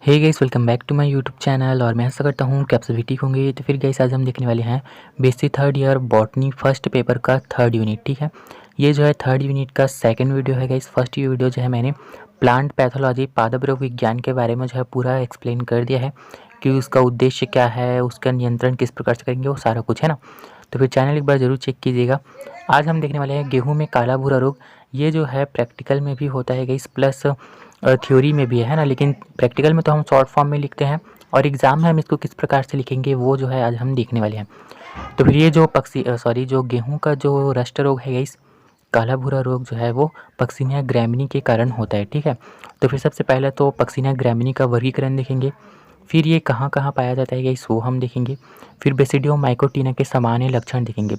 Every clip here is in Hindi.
Hey guys, welcome back to my YouTube channel. और मैं आशा करता हूँ कि आप सभी ठीक होंगे। तो फिर गाइस, आज हम देखने वाले हैं BSc third year botany first paper का थर्ड यूनिट। ठीक है, ये जो है थर्ड यूनिट का सेकंड वीडियो है गाइस। फर्स्ट वीडियो जो है मैंने प्लांट पैथोलॉजी पादप रोग विज्ञान के बारे में जो है पूरा एक्सप्लेन कर दिया है कि उसका उद्देश्य क्या है, उसका नियंत्रण किस प्रकार से करेंगे, वो सारा कुछ है ना। तो फिर चैनल एक बार ज़रूर चेक कीजिएगा। आज हम देखने वाले हैं गेहूँ में काला भूरा रोग। ये जो है प्रैक्टिकल में भी होता है गाइस, प्लस थ्योरी में भी है ना। लेकिन प्रैक्टिकल में तो हम शॉर्ट फॉर्म में लिखते हैं और एग्ज़ाम में हम इसको किस प्रकार से लिखेंगे वो जो है आज हम देखने वाले हैं। तो फिर ये जो जो गेहूं का जो रस्ट रोग है गाइस, काला भूरा रोग जो है वो पक्सिनिया ग्रामिनी के कारण होता है। ठीक है, तो फिर सबसे पहले तो पक्सिनिया ग्रामिनी का वर्गीकरण देखेंगे। फिर ये कहाँ कहाँ पाया जाता है गाइस वो हम देखेंगे। फिर बेसिडियो माइकोटिना के सामान्य लक्षण देखेंगे।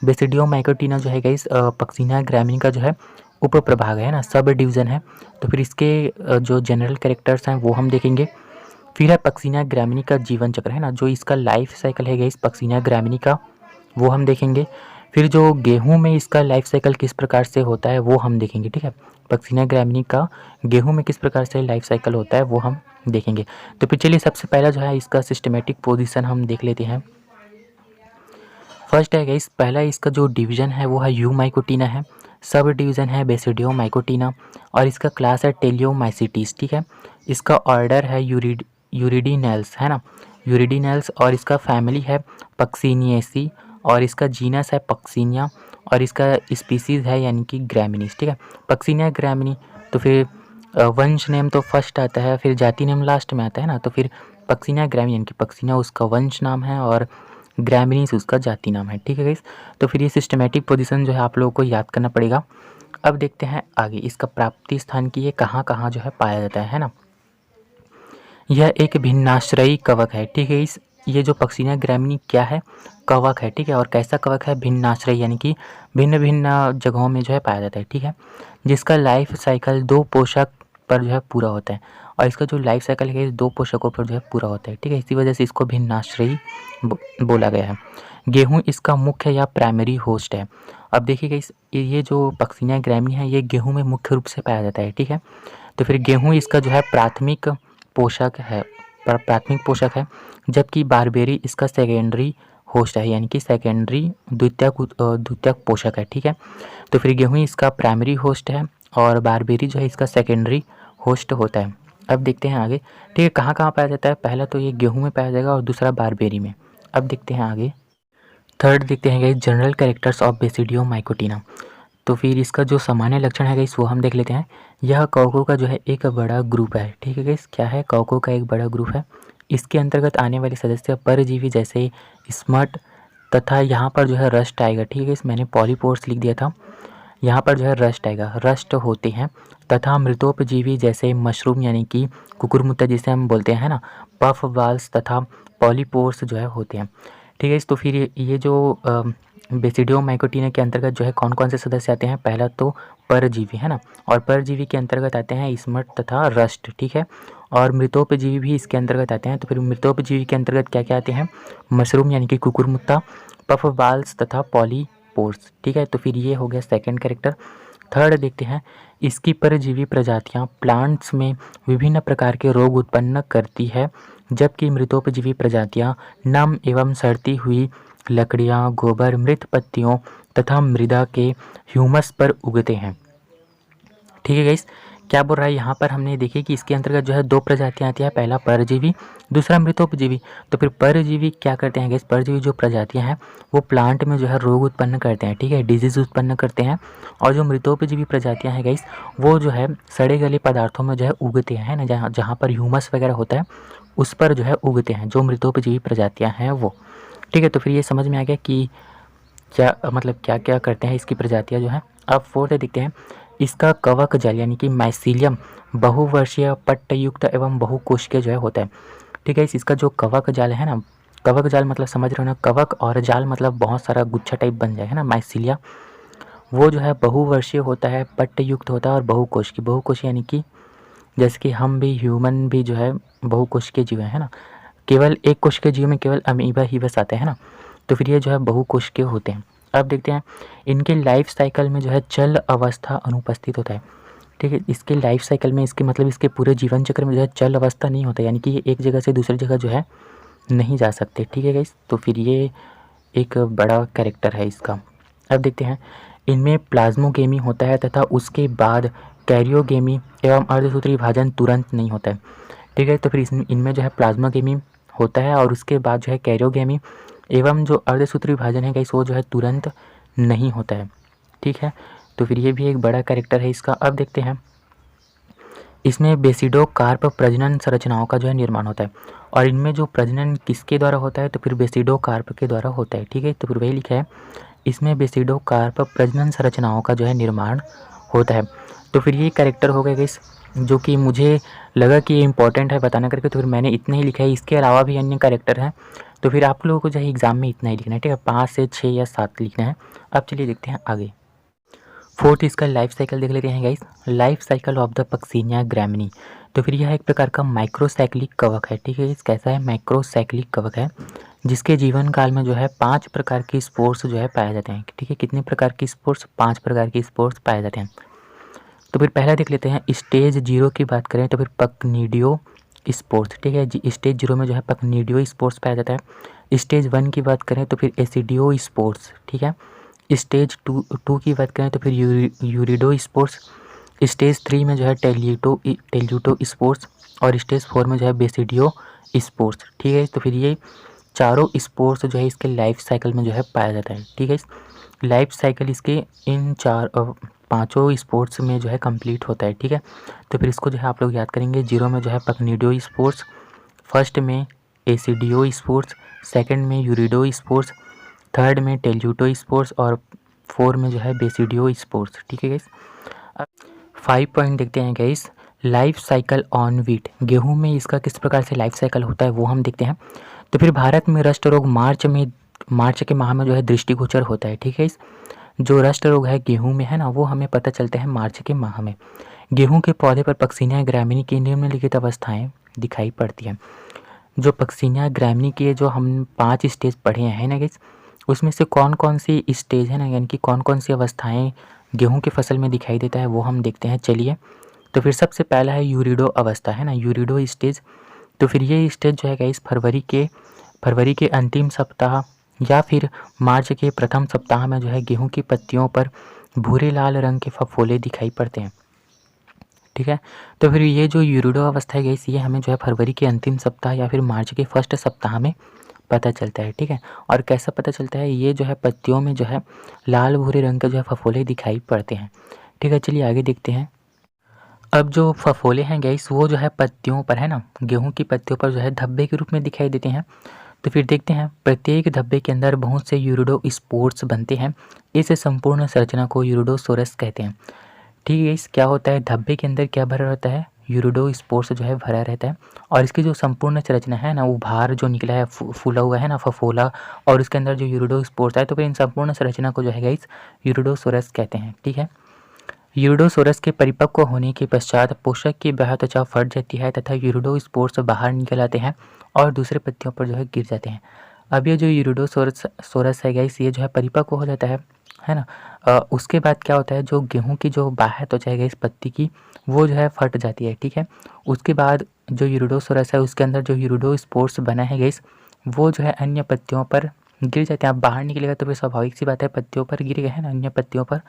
बेसिडियो माइकोटिना जो है गाइस पक्सिनिया ग्रामिनी का जो है उप प्रभाग है ना, सब डिवीज़न है। तो फिर इसके जो जनरल कैरेक्टर्स हैं वो हम देखेंगे। फिर है पक्सिनिया ग्रामिनी का जीवन चक्र है ना, जो इसका लाइफ साइकिल है गाइस पक्सिनिया ग्रामिनी का, वो हम देखेंगे। फिर जो गेहूं में इसका लाइफ साइकिल किस प्रकार से होता है वो हम देखेंगे। ठीक है, पक्सिनिया ग्रामिनी का गेहूं में किस प्रकार से लाइफ साइकिल होता है वो हम देखेंगे। तो फिर चलिए सबसे पहला जो है इसका सिस्टमेटिक पोजीशन हम देख लेते हैं। फर्स्ट है गाइस, पहला इसका जो डिवीज़न है वो है यू माइकोटिना है। सब डिवीज़न है बेसिडियो माइकोटिना और इसका क्लास है टेलियोमाइसिटीज। ठीक है, इसका ऑर्डर है यूरिडिनेल्स है ना, यूरिडिनेल्स। और इसका फैमिली है पक्सिनिएसी और इसका जीनस है पक्सिनिया और इसका स्पीसीज़ है यानी कि ग्रामिनीज। ठीक है, पक्सिनिया ग्रामिनी। तो फिर वंश नेम तो फर्स्ट आता है, फिर जाति नेम लास्ट में आता है ना। तो फिर पक्सिनिया ग्रामिनी यानी कि पक्सिनिया उसका वंश नाम है और ग्रामिनीज उसका जाति नाम है। ठीक है गाइस, तो फिर ये सिस्टमेटिक पोजीशन जो है आप लोगों को याद करना पड़ेगा। अब देखते हैं आगे इसका प्राप्ति स्थान की ये कहाँ कहाँ जो है पाया जाता है ना। यह एक भिन्नाश्रयी कवक है। ठीक है, इस ये जो पक्सिनिया ग्रामिनी क्या है, कवक है। ठीक है, और कैसा कवक है, भिन्नाश्रयी यानी कि भिन्न भिन्न जगहों में जो है पाया जाता है। ठीक है, जिसका लाइफ साइकिल दो पोषक पर जो है पूरा होता है और इसका जो लाइफ साइकिल है दो पोषकों पर जो है पूरा होता है। ठीक है, इसी वजह से इसको भिन्नाश्रयी बोला गया है। गेहूं इसका मुख्य या प्राइमरी होस्ट है। अब देखिएगा ये जो पक्सिनिया ग्रामिनी है ये गेहूं में मुख्य रूप से पाया जाता है। ठीक है, तो फिर गेहूं इसका जो है प्राथमिक पोषक है, जबकि बारबेरी इसका सेकेंडरी होस्ट है यानी कि सेकेंडरी द्वितीयक पोषक है। ठीक है, तो फिर गेहूं इसका प्राइमरी होस्ट है और बारबेरी जो है इसका सेकेंडरी होस्ट होता है। अब देखते हैं आगे। ठीक है, कहाँ कहाँ पाया जाता है, पहला तो ये गेहूं में पाया जाएगा और दूसरा बारबेरी में। अब देखते हैं आगे। थर्ड देखते हैं गाइस जनरल कैरेक्टर्स ऑफ बेसिडियो माइकोटिना। तो फिर इसका जो सामान्य लक्षण है गाइस वो हम देख लेते हैं। यह कवकों का जो है एक बड़ा ग्रुप है। ठीक है गाइस, क्या है, कवकों का एक बड़ा ग्रुप है। इसके अंतर्गत आने वाले सदस्य परजीवी जैसे स्मट तथा यहाँ पर जो है रस्ट आएगा। ठीक है गाइस, मैंने पॉलीपोर्स लिख दिया था, यहाँ पर जो है रस्ट आएगा, रस्ट होते हैं। तथा मृतोपजीवी जैसे मशरूम यानी कि कुकुरमुत्ता जिसे हम बोलते हैं ना, पफ वाल्स तथा पॉलीपोर्स जो है होते हैं। ठीक है, तो फिर ये जो बेसिडियो माइकोटिना के अंतर्गत जो है कौन कौन से सदस्य आते हैं, पहला तो परजीवी है ना, और परजीवी के अंतर्गत आते हैं स्मट तथा रस्ट। ठीक है, और मृतोपजीवी भी इसके अंतर्गत आते हैं। तो फिर मृतोपजीवी के अंतर्गत क्या क्या आते हैं, मशरूम यानी कि कुकुरमुत्ता, पफ वाल्स तथा पॉलीपोर्स। ठीक है, तो फिर ये हो गया सेकंड कैरेक्टर। थर्ड देखते हैं, इसकी परजीवी प्रजातियां प्लांट्स में विभिन्न प्रकार के रोग उत्पन्न करती है, जबकि मृतोपजीवी प्रजातियां नम एवं सड़ती हुई लकड़ियां, गोबर, मृत पत्तियों तथा मृदा के ह्यूमस पर उगते हैं। ठीक है गाइस, क्या बोल रहा है यहाँ पर, हमने देखिए कि इसके अंतर्गत जो है दो प्रजातियाँ आती हैं, पहला परजीवी, दूसरा मृतोपजीवी। तो फिर परजीवी क्या करते हैं गाइस, परजीवी जो प्रजातियाँ हैं वो प्लांट में जो है रोग उत्पन्न करते हैं। ठीक है, डिजीज उत्पन्न करते हैं। और जो मृतोपजीवी प्रजातियाँ हैं गाइस वो जो है सड़े गले पदार्थों में जो है उगते हैं ना, जहाँ जहाँ पर ह्यूमस वगैरह होता है उस पर जो है उगते हैं जो मृतोपजीवी प्रजातियाँ हैं वो। ठीक है, तो फिर ये समझ में आ गया कि क्या मतलब क्या क्या करते हैं इसकी प्रजातियाँ जो हैं। अब फोर्थ देखते हैं, इसका कवक जाल यानी कि माइसीलियम बहुवर्षीय पट्टयुक्त एवं बहुकोशिकीय जो है होता है। ठीक है, इसका जो कवक जाल है ना, कवक जाल मतलब समझ रहे हो ना, कवक और जाल मतलब बहुत सारा गुच्छा टाइप बन जाए है ना, माइसीलिया, वो जो है बहुवर्षीय होता है, पट्टयुक्त होता है और बहुकोशिकीय। बहुकोशिकीय यानी कि जैसे कि हम भी ह्यूमन भी जो है बहुकोशिकीय जीव है ना, केवल एक कोशिकीय जीव में केवल अमीबा ही बस आते हैं ना। तो फिर ये जो है बहुकोशिकीय होते हैं। अब देखते हैं, इनके लाइफ साइकिल में जो है चल अवस्था अनुपस्थित होता है। ठीक है। इसके लाइफ साइकिल में इसके मतलब इसके पूरे जीवन चक्र में जो है चल अवस्था नहीं होता, यानी कि ये एक जगह से दूसरी जगह जो है नहीं जा सकते। ठीक है गाइस, तो फिर ये एक बड़ा कैरेक्टर है इसका। अब देखते हैं, इनमें प्लाज्मोगेमी होता है तथा उसके बाद कैरियोगेमी एवं अर्धसूत्री विभाजन तुरंत नहीं होता है। ठीक है, तो फिर इनमें जो है प्लाज्मोगेमी होता है और उसके बाद जो है कैरियोगेमी एवं जो अर्धसूत्री विभाजन है गाइस वो जो है तुरंत नहीं होता है। ठीक है, तो फिर ये भी एक बड़ा कैरेक्टर है इसका। अब देखते हैं, इसमें बेसिडोकार्प प्रजनन संरचनाओं का जो है निर्माण होता है और इनमें जो प्रजनन किसके द्वारा होता है, तो फिर बेसिडोकार्प के द्वारा होता है। ठीक है, तो फिर वही लिखा है, इसमें बेसिडोकार्प प्रजनन संरचनाओं का जो है निर्माण होता है। तो फिर ये कैरेक्टर हो गए गाइस, जो कि मुझे लगा कि ये इंपॉर्टेंट है बताना करके, तो फिर मैंने इतना ही लिखा है। इसके अलावा भी अन्य कैरेक्टर हैं, तो फिर आप लोगों को जो है एग्जाम में इतना ही लिखना है। ठीक है, 5 से 6 या 7 लिखना है। अब चलिए देखते हैं आगे। फोर्थ इसका लाइफ साइकिल देख लेते हैं guys. Life cycle of the Puccinia Gramineae. तो फिर यह एक प्रकार का माइक्रोसाइक्लिक कवक है। ठीक है, इस कैसा है, माइक्रोसाइक्लिक कवक है, जिसके जीवन काल में जो है 5 प्रकार की स्पोर्स जो है पाए जाते हैं। ठीक है, कितने प्रकार की स्पोर्स, 5 प्रकार की स्पोर्स पाए जाते हैं। तो फिर पहला देख लेते हैं, स्टेज 0 की बात करें तो फिर पकनीडियो स्पोर्ट्स। ठीक है, स्टेज 0 में जो है पकनीडियो स्पोर्ट्स पाया जाता है। स्टेज 1 की बात करें तो फिर एसिडियो स्पोर्ट्स। ठीक है, स्टेज टू की बात करें तो फिर यूरिडो स्पोर्ट्स। स्टेज 3 में जो है टेल्यूटो स्पोर्ट्स और स्टेज 4 में जो है बेसिडियो स्पोर्ट्स। ठीक है, तो फिर ये चारों स्पोर्ट्स जो है इसके लाइफ साइकिल में जो है पाया जाता है। ठीक है, लाइफ साइकिल इसके इन 5 स्पोर्ट्स में जो है कंप्लीट होता है। ठीक है, तो फिर इसको जो है आप लोग याद करेंगे। 0 में जो है पकनीडियो स्पोर्ट्स, फर्स्ट में एसिडियो स्पोर्ट्स, सेकंड में यूरिडो स्पोर्ट्स, थर्ड में टेल्यूटो स्पोर्ट्स और 4 में जो है बेसिडियो स्पोर्ट्स। ठीक है गाइस, 5 पॉइंट देखते हैं guys. Life cycle on wheat, गेहूं में इसका किस प्रकार से लाइफ साइकिल होता है वो हम देखते हैं। तो फिर भारत में रस्ट रोग मार्च के माह में जो है दृष्टिगोचर होता है। ठीक है, इस जो रस्ट रोग है गेहूं में है ना, वो हमें पता चलता है मार्च के माह में। गेहूं के पौधे पर पक्सिनिया ग्रामीणी की निम्नलिखित अवस्थाएं दिखाई पड़ती हैं। जो पक्सिनिया ग्रामीणी के जो हम 5 स्टेज पढ़े हैं ना गाइस, उसमें से कौन कौन सी स्टेज है ना, यानी कि कौन कौन सी अवस्थाएं गेहूं की फसल में दिखाई देता है वो हम देखते हैं। चलिए, तो फिर सबसे पहला है यूरिडो अवस्था है ना, यूरिडो स्टेज। तो फिर ये स्टेज जो है गाइस फरवरी के अंतिम सप्ताह या फिर मार्च के प्रथम सप्ताह में जो है गेहूं की पत्तियों पर भूरे लाल रंग के फफोले दिखाई पड़ते हैं। ठीक है, तो फिर ये जो यूरिडो अवस्था है गाइस, ये हमें जो है फरवरी के अंतिम सप्ताह या फिर मार्च के फर्स्ट सप्ताह में पता चलता है। ठीक है, और कैसा पता चलता है, ये जो है पत्तियों में जो है लाल भूरे रंग के जो है फफोले दिखाई पड़ते हैं। ठीक है, चलिए आगे देखते हैं। अब जो फफोले हैं गाइस, वो जो है पत्तियों पर है ना, गेहूं की पत्तियों पर जो है धब्बे के रूप में दिखाई देते हैं। तो फिर देखते हैं, प्रत्येक धब्बे के अंदर बहुत से यूरिडो स्पोर्स बनते हैं। इस संपूर्ण संरचना को यूरिडोसोरस कहते हैं। ठीक है, इस क्या होता है, धब्बे के अंदर क्या भरा रहता है, यूरिडो स्पोर्स जो है भरा रहता है और इसकी जो संपूर्ण संरचना है ना, वो बाहर जो निकला है फूला हुआ है ना फफोला, और उसके अंदर जो यूरिडो स्पोर्स है, तो फिर इन संपूर्ण संरचना को जो है गाइस यूरिडोसोरस कहते हैं। ठीक है, यूरिडोसोरस के परिपक्व होने के पश्चात पोषक की बाह्य त्वचा फट जाती है तथा यूरिडो स्पोर्स बाहर निकल आते हैं और दूसरे पत्तियों पर जो है गिर जाते हैं। अब ये जो यूरिडोसोरस है गाइस, ये जो है परिपक्व हो जाता है ना। उसके बाद क्या होता है, जो गेहूं की जो बाह्य त्वचा है गाइस पत्ती की, वो जो है फट जाती है। ठीक है, उसके बाद जो यूरिडोसोरस है उसके अंदर जो यूरिडो स्पोर्स बना है गाइस, वो जो है अन्य पत्तियों पर गिर जाते हैं। अब बाहर निकलेगा तो फिर स्वाभाविक सी बात है, पत्तियों पर गिर गए हैं ना, अन्य पत्तियों पर।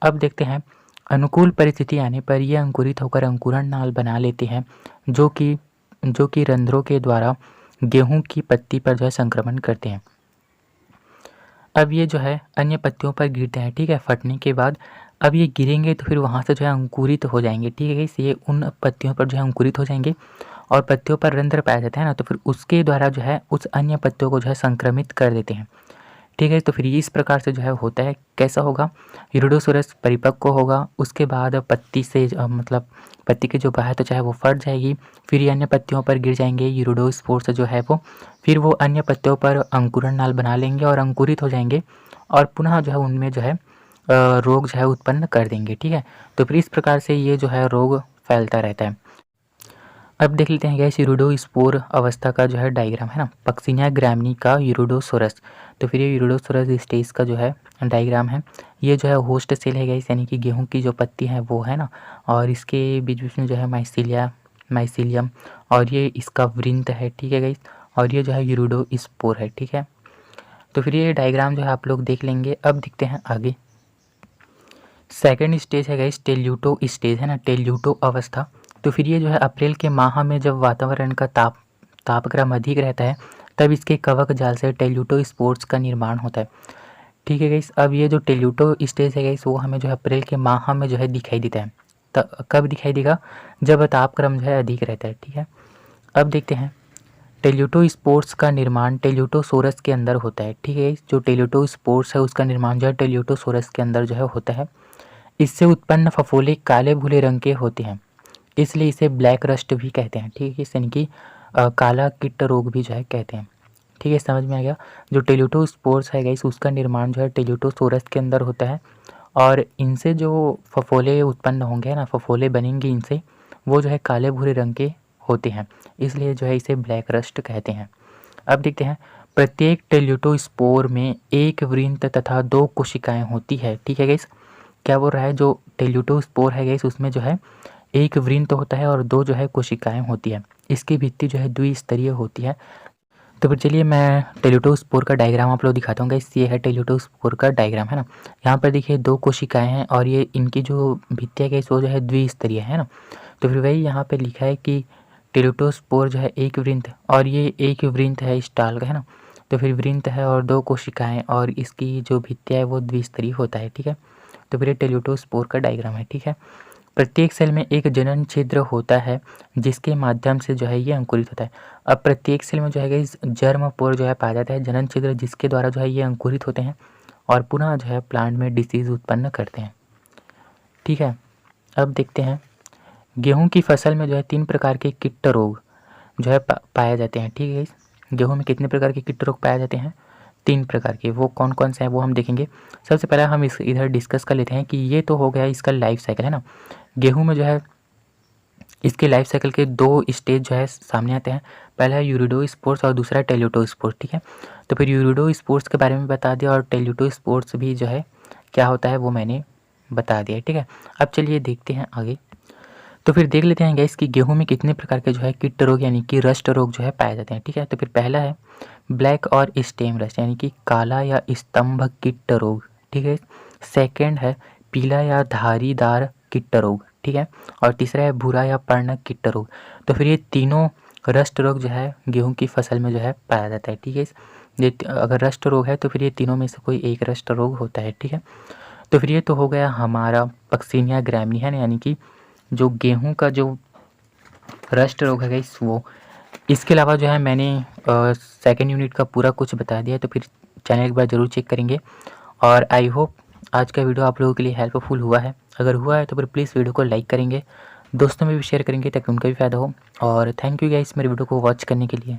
अब देखते हैं, अनुकूल परिस्थिति आने पर ये अंकुरित होकर अंकुरण नाल बना लेते हैं, जो कि रंध्रों के द्वारा गेहूं की पत्ती पर जो है संक्रमण करते हैं। अब ये जो है अन्य पत्तियों पर गिरते हैं। ठीक है, फटने के बाद अब ये गिरेंगे तो फिर वहाँ से जो है अंकुरित हो जाएंगे। ठीक है, ये उन पत्तियों पर जो है अंकुरित हो जाएंगे और पत्तियों पर रंध्र पाया जाता है ना, तो फिर उसके द्वारा जो है उस अन्य पत्तियों को जो है संक्रमित कर देते हैं। ठीक है, तो फिर इस प्रकार से जो है होता है। कैसा होगा, यूरिडोसोरस परिपक्व होगा, उसके बाद पत्ती से मतलब पत्ती की जो बाह्य त्वचा है वो फट जाएगी, फिर ये अन्य पत्तियों पर गिर जाएंगे यूरिडोस्पोर्स जो है वो, फिर वो अन्य पत्तियों पर अंकुरण नाल बना लेंगे और अंकुरित हो जाएंगे और पुनः जो है उनमें जो है रोग जो है उत्पन्न कर देंगे। ठीक है, तो फिर इस प्रकार से ये जो है रोग फैलता रहता है। अब देख लेते हैं गाइस यूरिडोस्पोर अवस्था का जो है डायग्राम है ना, पक्सिनिया ग्रामिनी का यूरिडोसोरस। तो फिर ये यूरिडोसोरस स्टेज का जो है डायग्राम है। ये जो है होस्ट सेल है गाइस, यानी कि गेहूं की जो पत्ती है वो है ना, और इसके बीच बीच में जो है माइसीलियम, और ये इसका वृंत है, ठीक है गाइस, और ये जो है यूरिडोस्पोर है, ठीक है। तो फिर ये डायग्राम जो है आप लोग देख लेंगे। अब दिखते हैं आगे। सेकेंड स्टेज है गाइस टेल्यूटो स्टेज है ना, टेल्यूटो अवस्था। तो फिर ये जो है अप्रैल के माह में जब वातावरण का तापक्रम अधिक रहता है तब इसके कवक जाल से टेल्यूटो स्पोर्स का निर्माण होता है, ठीक है गाइस। अब ये जो टेल्यूटो स्टेज है गाइस वो हमें जो है अप्रैल के माह में जो है दिखाई देता है। कब दिखाई देगा? जब तापक्रम जो है अधिक रहता है, ठीक है। अब देखते हैं टेल्यूटो स्पोर्स का निर्माण टेल्यूटोसोरस के अंदर होता है, ठीक है। जो टेल्यूटो स्पोर्स है उसका निर्माण जो है टेल्यूटोसोरस के अंदर जो है होता है। इससे उत्पन्न फफोले काले भूरे रंग के होते हैं, इसलिए इसे ब्लैक रस्ट भी कहते हैं, ठीक है। यानी कि काला कीट रोग भी जो है कहते हैं, ठीक है। समझ में आ गया। जो टेल्यूटोस्पोर्स है गाइस उसका निर्माण जो है टेल्यूटोसोरस के अंदर होता है, और इनसे जो फफोले उत्पन्न होंगे ना, फफोले बनेंगे इनसे, वो जो है काले भूरे रंग के होते हैं, इसलिए जो है इसे ब्लैक रस्ट कहते हैं। अब देखते हैं प्रत्येक टेल्यूटोस्पोर में एक वृंत तथा 2 कोशिकाएं होती है, ठीक है गाइस। क्या बोल रहा है? जो टेल्यूटोस्पोर है गाइस उसमें जो है एक वृंत होता है और 2 जो है कोशिकाएं होती है। इसकी भित्ति जो है द्विस्तरीय होती है। तो फिर चलिए मैं टेल्यूटोस्पोर का डायग्राम आप लोग दिखाता हूँ गाइस। ये है टेल्यूटोस्पोर का डायग्राम है ना। यहाँ पर देखिए 2 कोशिकाएं हैं और ये इनकी जो भित्ति है गाइस वो जो है द्विस्तरीय है ना। तो फिर वही यहाँ पे लिखा है कि टेल्यूटोस्पोर जो है एक वृंत, और ये एक वृंत है स्टाल का है ना। तो फिर वृंत है और 2 कोशिकाएं और इसकी जो भित्ति है वो द्विस्तरीय होता है, ठीक है। तो फिर ये टेल्यूटोस्पोर का डायग्राम है, ठीक है। प्रत्येक सेल में एक जनन छिद्र होता है जिसके माध्यम से जो है ये अंकुरित होता है। अब प्रत्येक सेल में जो है इस जर्म पोर जो है पाया जाता है, जनन छिद्र, जिसके द्वारा जो है ये अंकुरित होते हैं और पुनः जो है प्लांट में डिसीज उत्पन्न करते हैं, ठीक है। अब देखते हैं गेहूं की फसल में जो है 3 प्रकार के कीट रोग जो है पाए जाते हैं, ठीक है। गेहूं में कितने प्रकार के कीट रोग पाए जाते हैं? 3 प्रकार के। वो कौन कौन से हैं वो हम देखेंगे। सबसे पहले हम इस इधर डिस्कस कर लेते हैं कि ये तो हो गया इसका लाइफ साइकिल है ना। गेहूं में जो है इसके लाइफ साइकिल के 2 स्टेज जो है सामने आते हैं। पहला है यूरिडोस्पोर्स और दूसरा है टेल्यूटोस्पोर्स, ठीक है। तो फिर यूरिडोस्पोर्स के बारे में बता दिया और टेल्यूटोस्पोर्स भी जो है क्या होता है वो मैंने बता दिया, ठीक है। अब चलिए देखते हैं आगे। तो फिर देख लेते हैं गाइस कि गेहूं में कितने प्रकार के जो है कीट रोग यानी कि रस्ट रोग जो है पाए जाते हैं, ठीक है। तो फिर पहला है ब्लैक और स्टेम रस्ट यानी कि काला या स्तंभ कीट रोग, ठीक है। सेकंड है पीला या धारीदार कीट रोग, ठीक है। और तीसरा है भूरा या पर्णक कीट रोग। तो फिर ये तीनों रस्ट रोग जो है गेहूं की फसल में जो है पाया जाता है, ठीक है। ये अगर रस्ट रोग है तो फिर ये तीनों में से कोई एक रस्ट रोग होता है, ठीक है। तो फिर ये तो हो गया हमारा पक्सिनिया ग्रामिनी है ना, यानी कि जो गेहूं का जो रस्ट रोग है गाइस वो। इसके अलावा जो है मैंने सेकेंड यूनिट का पूरा कुछ बता दिया, तो फिर चैनल एक बार ज़रूर चेक करेंगे। और आई होप आज का वीडियो आप लोगों के लिए हेल्पफुल हुआ है। अगर हुआ है तो फिर प्लीज़ वीडियो को लाइक करेंगे, दोस्तों में भी शेयर करेंगे ताकि उनका भी फ़ायदा हो। और थैंक यू गाइस मेरे वीडियो को वॉच करने के लिए।